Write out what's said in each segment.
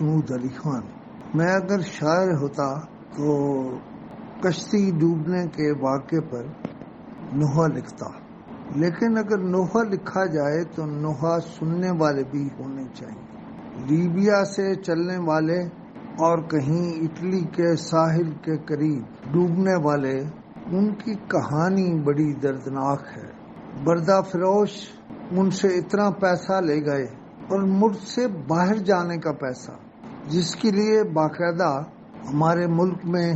محمود علی خان۔ میں اگر شاعر ہوتا تو کشتی ڈوبنے کے واقعے پر نوحہ لکھتا، لیکن اگر نوحہ لکھا جائے تو نوحہ سننے والے بھی ہونے چاہیے۔ لیبیا سے چلنے والے اور کہیں اٹلی کے ساحل کے قریب ڈوبنے والے، ان کی کہانی بڑی دردناک ہے۔ بردہ فروش ان سے اتنا پیسہ لے گئے، اور ملک سے باہر جانے کا پیسہ، جس کے لیے باقاعدہ ہمارے ملک میں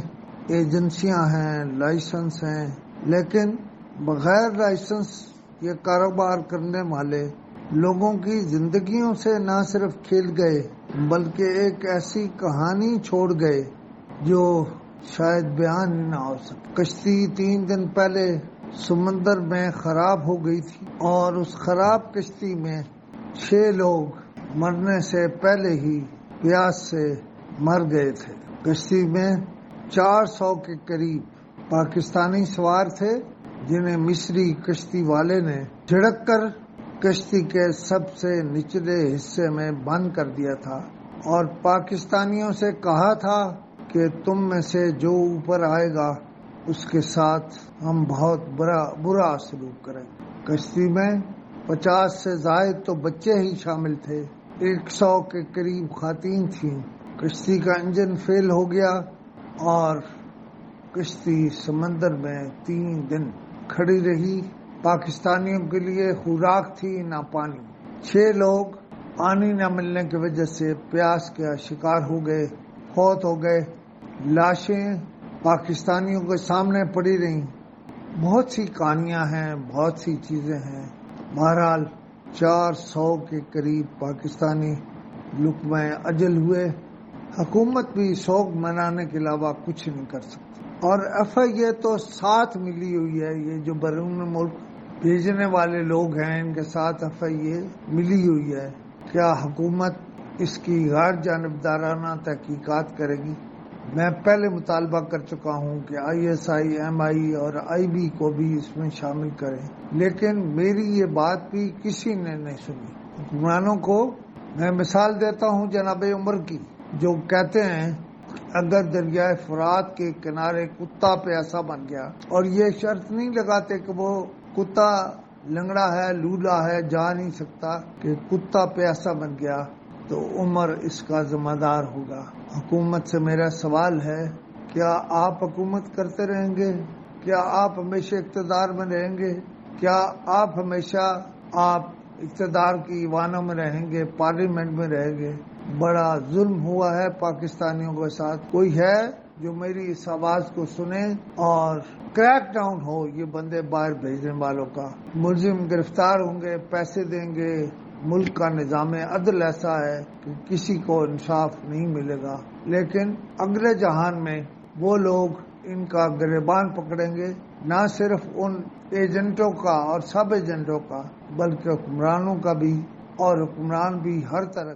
ایجنسیاں ہیں، لائسنس ہیں، لیکن بغیر لائسنس یہ کاروبار کرنے والے لوگوں کی زندگیوں سے نہ صرف کھیل گئے بلکہ ایک ایسی کہانی چھوڑ گئے جو شاید بیان نہ ہو سکے۔ کشتی 3 دن پہلے سمندر میں خراب ہو گئی تھی، اور اس خراب کشتی میں 6 لوگ مرنے سے پہلے ہی پیاس سے مر گئے تھے۔ کشتی میں 400 کے قریب پاکستانی سوار تھے، جنہیں مصری کشتی والے نے جھڑک کر کشتی کے سب سے نچلے حصے میں بند کر دیا تھا، اور پاکستانیوں سے کہا تھا کہ تم میں سے جو اوپر آئے گا اس کے ساتھ ہم بہت برا سلوک کریں گے۔ کشتی میں 50 سے زائد تو بچے ہی شامل تھے، 100 کے قریب خواتین تھیں۔ کشتی کا انجن فیل ہو گیا اور کشتی سمندر میں 3 دن کھڑی رہی۔ پاکستانیوں کے لیے خوراک تھی نہ پانی۔ 6 لوگ پانی نہ ملنے کی وجہ سے پیاس کا شکار ہو گئے، فوت ہو گئے۔ لاشیں پاکستانیوں کے سامنے پڑی رہیں۔ بہت سی کہانیاں ہیں، بہت سی چیزیں ہیں۔ بہرحال 400 کے قریب پاکستانی لقمۂ اجل ہوئے۔ حکومت بھی سوگ منانے کے علاوہ کچھ نہیں کر سکتی، اور FIA تو ساتھ ملی ہوئی ہے۔ یہ جو بیرون ملک بھیجنے والے لوگ ہیں، ان کے ساتھ FIA ملی ہوئی ہے۔ کیا حکومت اس کی غیر جانبدارانہ تحقیقات کرے گی؟ میں پہلے مطالبہ کر چکا ہوں کہ ISI، MI اور IB کو بھی اس میں شامل کریں، لیکن میری یہ بات بھی کسی نے نہیں سنی۔ حکمرانوں کو میں مثال دیتا ہوں جناب عمر کی، جو کہتے ہیں اگر دریائے فرات کے کنارے کتا پیاسا بن گیا، اور یہ شرط نہیں لگاتے کہ وہ کتا لنگڑا ہے، لولا ہے، جا نہیں سکتا، کہ کتا پیاسا بن گیا تو عمر اس کا ذمہ دار ہوگا۔ حکومت سے میرا سوال ہے، کیا آپ حکومت کرتے رہیں گے؟ کیا آپ ہمیشہ اقتدار میں رہیں گے؟ کیا آپ ہمیشہ اقتدار کی ایوانوں میں رہیں گے، پارلیمنٹ میں رہیں گے؟ بڑا ظلم ہوا ہے پاکستانیوں کے ساتھ۔ کوئی ہے جو میری اس آواز کو سنے اور کریک ڈاؤن ہو یہ بندے باہر بھیجنے والوں کا؟ ملزم گرفتار ہوں گے، پیسے دیں گے۔ ملک کا نظام عدل ایسا ہے کہ کسی کو انصاف نہیں ملے گا، لیکن اگلے جہان میں وہ لوگ ان کا گریبان پکڑیں گے، نہ صرف ان ایجنٹوں کا اور سب ایجنٹوں کا، بلکہ حکمرانوں کا بھی، اور حکمران بھی ہر طرح